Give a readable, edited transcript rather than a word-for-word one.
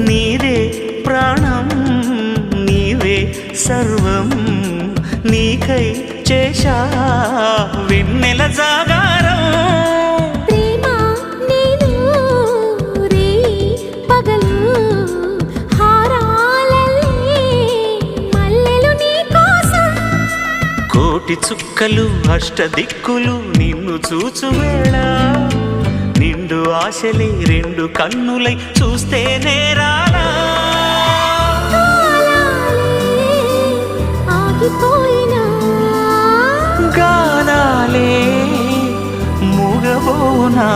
నీదే ప్రాణం నీవే సర్వం నీకై చేశా వెన్నెల జాగారం ప్రేమ నేను రే పగలు హారాలల్లే మల్లెలు నీ కోసం కోటి చుక్కలు అష్టదిక్కులు నిన్ను చూచువేళ నిండు ఆశలే రెండు కన్నులై చూస్తే నేరాలా ఆగిపోయినా గానాలే మూగబోనా